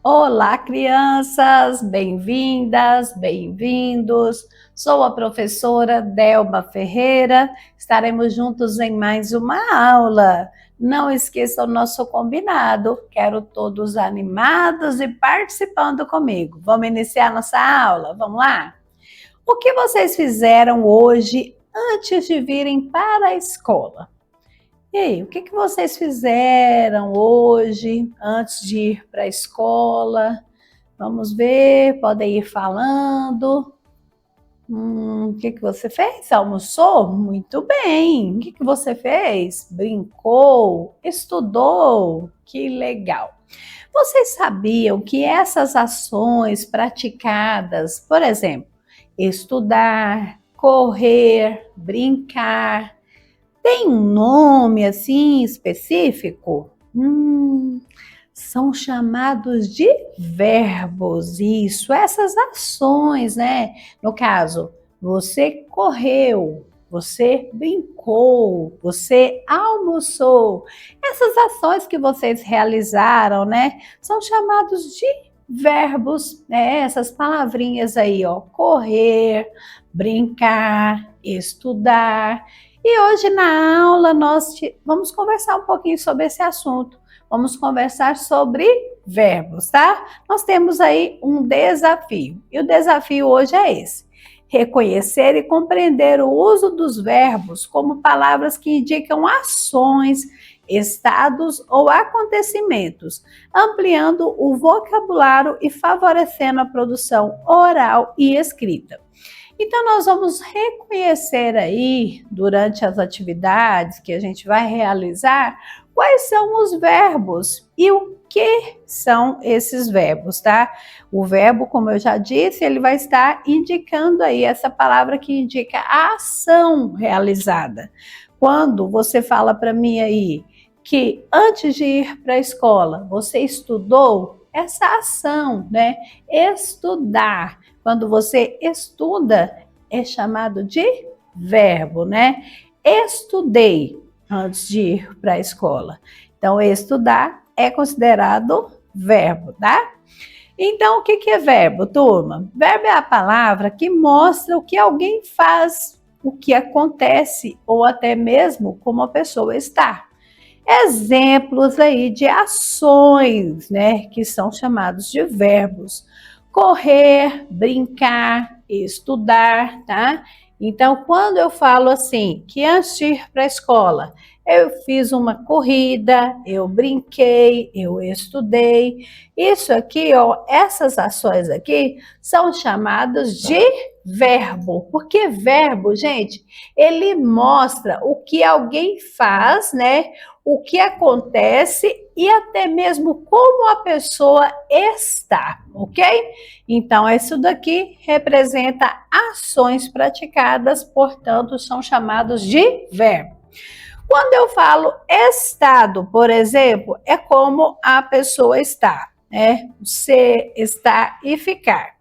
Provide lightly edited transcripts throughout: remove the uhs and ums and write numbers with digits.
Olá, crianças! Bem-vindas, bem-vindos. Sou a professora Delba Ferreira. Estaremos juntos em mais uma aula. Não esqueça o nosso combinado. Quero todos animados e participando comigo. Vamos iniciar nossa aula? Vamos lá? O que vocês fizeram hoje antes de virem para a escola? E aí, o que vocês fizeram hoje antes de ir para a escola? Vamos ver, podem ir falando. O que você fez? Almoçou? Muito bem. O que você fez? Brincou? Estudou? Que legal. Vocês sabiam que essas ações praticadas, por exemplo, estudar, correr, brincar, tem um nome assim específico? São chamados de verbos, isso, essas ações, né? No caso, você correu, você brincou, você almoçou. Essas ações que vocês realizaram, né? São chamados de verbos, né? Essas palavrinhas aí, ó, correr, brincar, estudar. E hoje na aula nós vamos conversar um pouquinho sobre esse assunto. Vamos conversar sobre verbos, tá? Nós temos aí um desafio. E o desafio hoje é esse: reconhecer e compreender o uso dos verbos como palavras que indicam ações, estados ou acontecimentos, ampliando o vocabulário e favorecendo a produção oral e escrita. Então, nós vamos reconhecer aí, durante as atividades que a gente vai realizar, quais são os verbos e o que são esses verbos, tá? O verbo, como eu já disse, ele vai estar indicando aí essa palavra que indica a ação realizada. Quando você fala para mim aí que antes de ir para a escola, você estudou, essa ação, né? Estudar. Quando você estuda, é chamado de verbo, né? Estudei antes de ir para a escola. Então, estudar é considerado verbo, tá? Então, o que é verbo, turma? Verbo é a palavra que mostra o que alguém faz, o que acontece ou até mesmo como a pessoa está. Exemplos aí de ações, né, que são chamados de verbos: correr, brincar, estudar, tá? Então, quando eu falo assim, que antes de ir para a escola, eu fiz uma corrida, eu brinquei, eu estudei. Isso aqui, ó, essas ações aqui são chamadas de verbo. Porque verbo, gente, ele mostra o que alguém faz, né? O que acontece e até mesmo como a pessoa está, ok? Então, isso daqui representa ações praticadas, portanto, são chamados de verbo. Quando eu falo estado, por exemplo, é como a pessoa está, né? Ser, estar e ficar.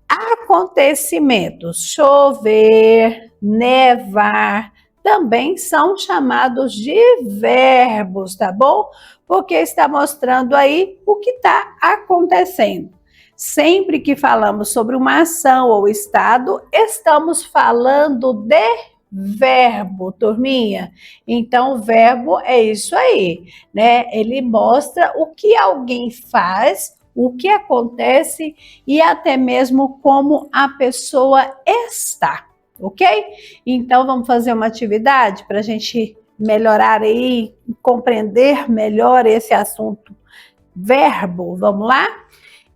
Acontecimentos: chover, nevar, também são chamados de verbos, tá bom? Porque está mostrando aí o que está acontecendo. Sempre que falamos sobre uma ação ou estado, estamos falando de verbo, turminha. Então, o verbo é isso aí, né? Ele mostra o que alguém faz, o que acontece e até mesmo como a pessoa está, ok? Então, vamos fazer uma atividade para a gente melhorar aí, compreender melhor esse assunto. Verbo, vamos lá?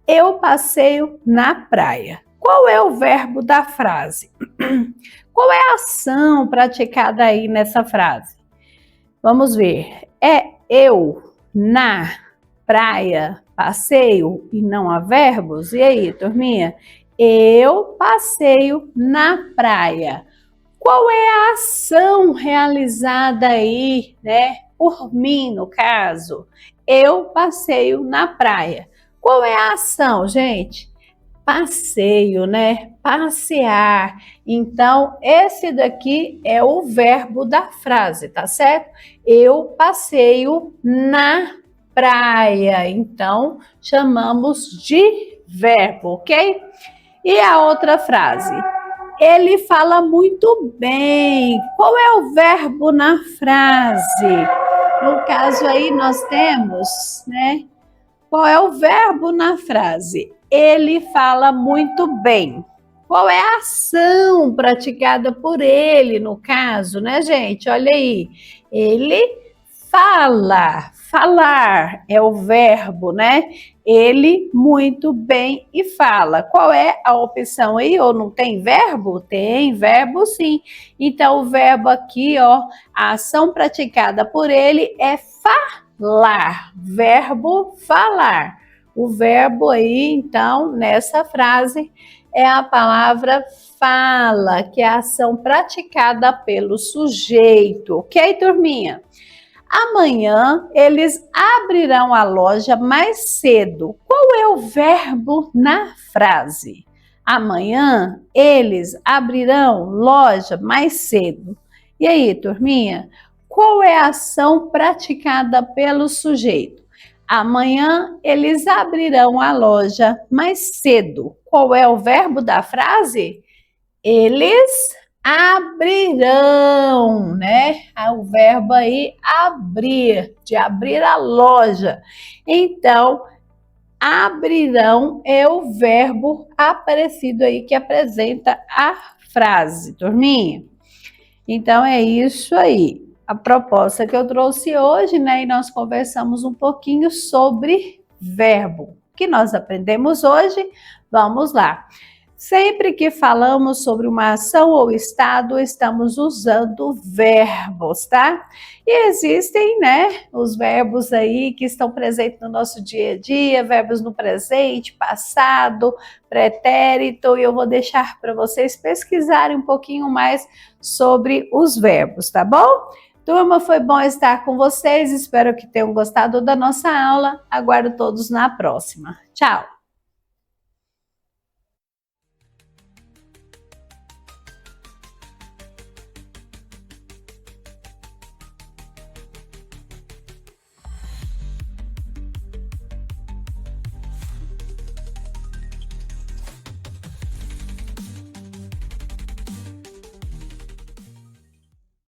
Eu passeio na praia. Qual é o verbo da frase? Qual é a ação praticada aí nessa frase? Vamos ver. É eu na praia passeio e não há verbos? E aí, turminha? Eu passeio na praia. Qual é a ação realizada aí, né? Por mim, no caso. Eu passeio na praia. Qual é a ação, gente? passeio, né? Passear. Então, esse daqui é o verbo da frase, tá certo? Eu passeio na praia. Então, chamamos de verbo, ok? E a outra frase? Ele fala muito bem. Qual é o verbo na frase? No caso aí, nós temos, né? Qual é o verbo na frase? Ele fala muito bem. Qual é a ação praticada por ele, no caso, né, gente? Olha aí. Ele fala. Falar é o verbo, né? Ele muito bem e fala. Qual é a opção aí? Ou não tem verbo? Tem verbo sim. Então, o verbo aqui, ó, a ação praticada por ele é falar. Verbo falar. O verbo aí, então, nessa frase, é a palavra fala, que é a ação praticada pelo sujeito. Ok, turminha? Amanhã eles abrirão a loja mais cedo. Qual é o verbo na frase? Amanhã eles abrirão loja mais cedo. E aí, turminha? Qual é a ação praticada pelo sujeito? Amanhã eles abrirão a loja mais cedo. Qual é o verbo da frase? Eles abrirão, né? O verbo aí abrir, de abrir a loja. Então, abrirão é o verbo aparecido aí que apresenta a frase, turminha. Então, é isso aí. A proposta que eu trouxe hoje, né? E nós conversamos um pouquinho sobre verbo. O que nós aprendemos hoje? Vamos lá. Sempre que falamos sobre uma ação ou estado, estamos usando verbos, tá? E existem, né, os verbos aí que estão presentes no nosso dia a dia, verbos no presente, passado, pretérito, e eu vou deixar para vocês pesquisarem um pouquinho mais sobre os verbos, tá bom? Turma, foi bom estar com vocês, espero que tenham gostado da nossa aula, aguardo todos na próxima. Tchau!